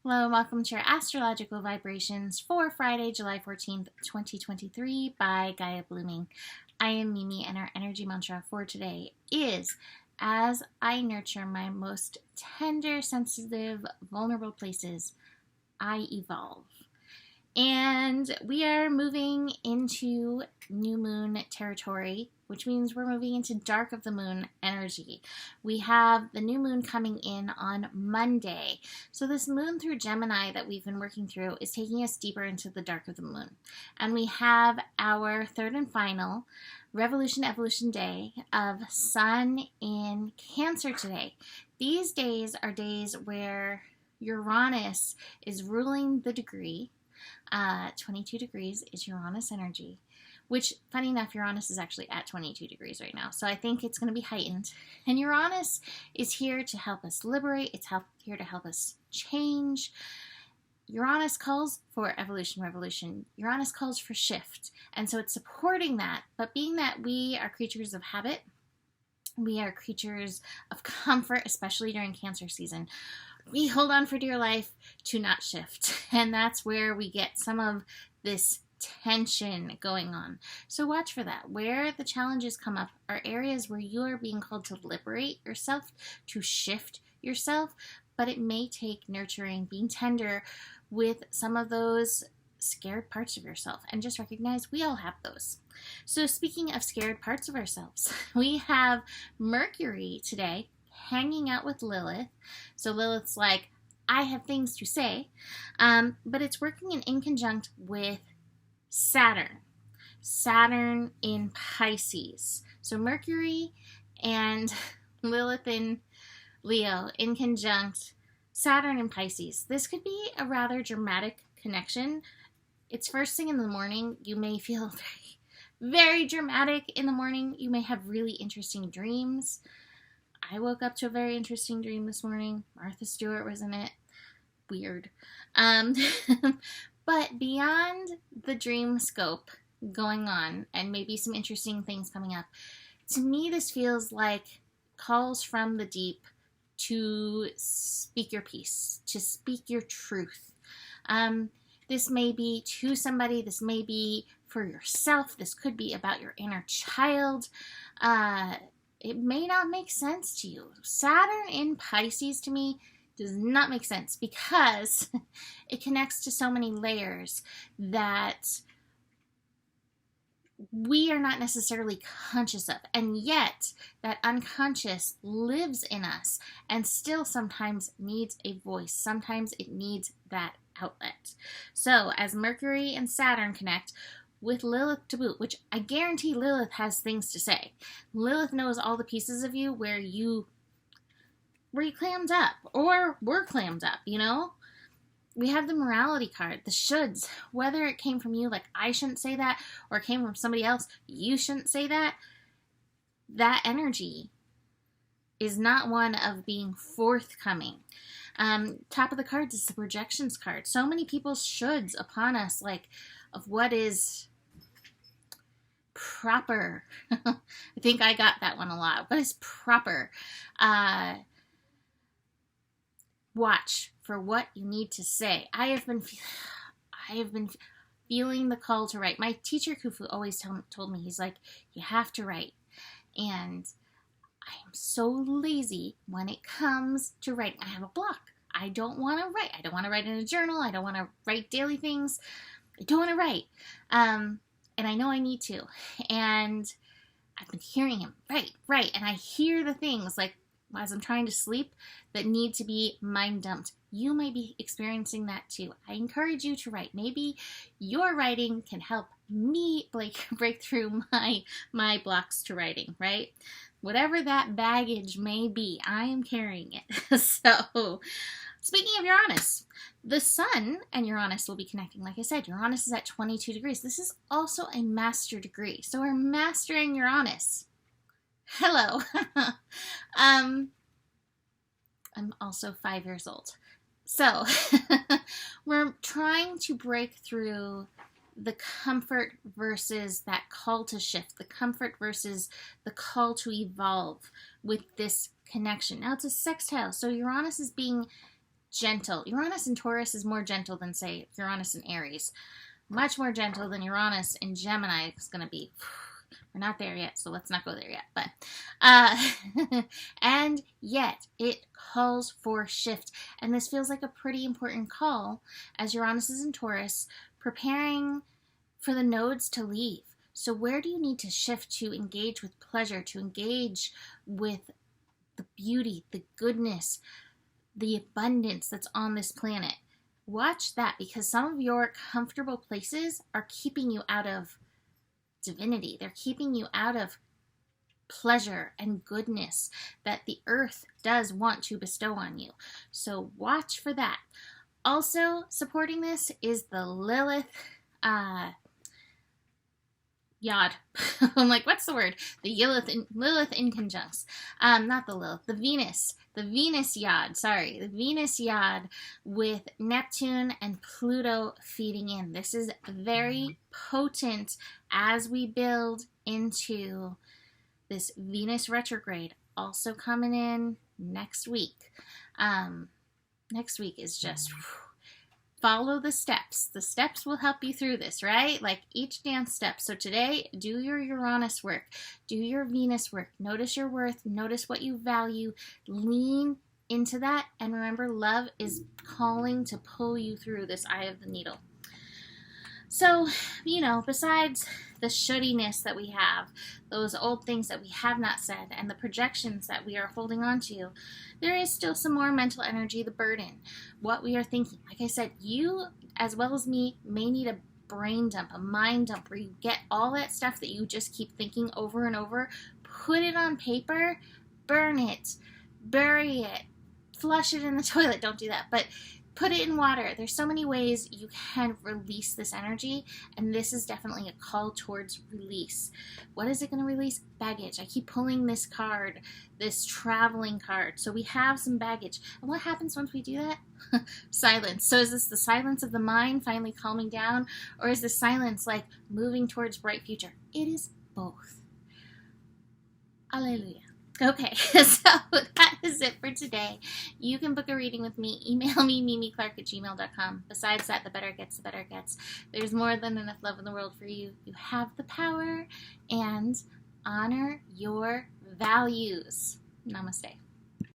Hello and welcome to your astrological vibrations for Friday, July 14th, 2023 by Gaia Blooming. I am Mimi and our energy mantra for today is, as I nurture my most tender, sensitive, vulnerable places, I evolve. And we are moving into new moon territory, which means we're moving into dark of the moon energy. We have the new moon coming in on Monday. So this moon through Gemini that we've been working through is taking us deeper into the dark of the moon. And we have our third and final Revolution Evolution Day of Sun in Cancer today. These days are days where Uranus is ruling the degree. 22 degrees is Uranus energy, which, funny enough, Uranus is actually at 22 degrees right now. So I think it's going to be heightened. And Uranus is here to help us liberate. It's here to help us change. Uranus calls for evolution, revolution. Uranus calls for shift. And so it's supporting that. But being that we are creatures of habit, we are creatures of comfort, especially during Cancer season, we hold on for dear life to not shift. And that's where we get some of this tension going on. So watch for that. Where the challenges come up are areas where you are being called to liberate yourself, to shift yourself, but it may take nurturing, being tender with some of those scared parts of yourself, and just recognize we all have those. So speaking of scared parts of ourselves, we have Mercury today hanging out with Lilith. So Lilith's like, I have things to say, but it's working in inconjunct with Saturn. Saturn in Pisces. So Mercury and Lilith in Leo in conjunct Saturn in Pisces. This could be a rather dramatic connection. It's first thing in the morning. You may feel very dramatic in the morning. You may have really interesting dreams. I woke up to a very interesting dream this morning. Martha Stewart was in it. Weird. But beyond the dream scope going on and maybe some interesting things coming up, to me this feels like calls from the deep to speak your piece, to speak your truth. This may be to somebody. This may be for yourself. This could be about your inner child. It may not make sense to you. Saturn in Pisces to me does not make sense because it connects to so many layers that we are not necessarily conscious of. And yet that unconscious lives in us and still sometimes needs a voice. Sometimes it needs that outlet. So as Mercury and Saturn connect, with Lilith to boot, which I guarantee Lilith has things to say. Lilith knows all the pieces of you where you clammed up or were clammed up, you know? We have the morality card, the shoulds. Whether it came from you, like I shouldn't say that, or it came from somebody else, you shouldn't say that. That energy is not one of being forthcoming. Top of the cards is the projections card. So many people's shoulds upon us, like, of what is proper. I think I got that one a lot. What is proper? Watch for what you need to say. I have been feeling the call to write. My teacher Kufu always told me, he's like, you have to write. And I am so lazy when it comes to writing. I have a block. I don't want to write. I don't want to write in a journal. I don't want to write daily things. I don't want to write. And I know I need to. And I've been hearing him, write. And I hear the things, like, as I'm trying to sleep, that need to be mind dumped. You might be experiencing that too. I encourage you to write. Maybe your writing can help me break through my blocks to writing, right? Whatever that baggage may be, I am carrying it. So, speaking of Uranus, the Sun and Uranus will be connecting. Like I said, Uranus is at 22 degrees. This is also a master degree. So we're mastering Uranus. Hello. I'm also 5 years old. So we're trying to break through the comfort versus that call to shift, the comfort versus the call to evolve with this connection. Now it's a sextile, so Uranus is being gentle. Uranus in Taurus is more gentle than, say, Uranus in Aries. Much more gentle than Uranus in Gemini is going to be. We're not there yet, so let's not go there yet. But, and yet it calls for shift. And this feels like a pretty important call as Uranus is in Taurus, preparing for the nodes to leave. So where do you need to shift to engage with pleasure, to engage with the beauty, the goodness, the abundance that's on this planet? Watch that, because some of your comfortable places are keeping you out of divinity. They're keeping you out of pleasure and goodness that the earth does want to bestow on you. So watch for that. Also supporting this is the Lilith Yod. I'm like, what's the word? The Lilith Inconjuncts. Not the Lilith, the Venus. The Venus Yod, sorry. The Venus Yod with Neptune and Pluto feeding in. This is very potent as we build into this Venus retrograde. Also coming in next week. Next week is just... Follow the steps. The steps will help you through this, right? Like each dance step. So today, do your Uranus work. Do your Venus work. Notice your worth. Notice what you value. Lean into that. And remember, love is calling to pull you through this eye of the needle. So, besides the shoulddiness that we have, those old things that we have not said, and the projections that we are holding on to, there is still some more mental energy, the burden, what we are thinking. Like I said, you, as well as me, may need a brain dump, a mind dump, where you get all that stuff that you just keep thinking over and over, put it on paper, burn it, bury it, flush it in the toilet. Don't do that, but put it in water. There's so many ways you can release this energy, and this is definitely a call towards release. What is it going to release? Baggage. I keep pulling this card, this traveling card. So we have some baggage. And what happens once we do that? Silence. So is this the silence of the mind finally calming down, or is the silence like moving towards bright future? It is both. Alleluia. Okay, so that is it for today. You can book a reading with me. Email me, mimiclark@gmail.com. Besides that, the better it gets, the better it gets. There's more than enough love in the world for you. You have the power, and honor your values. Namaste.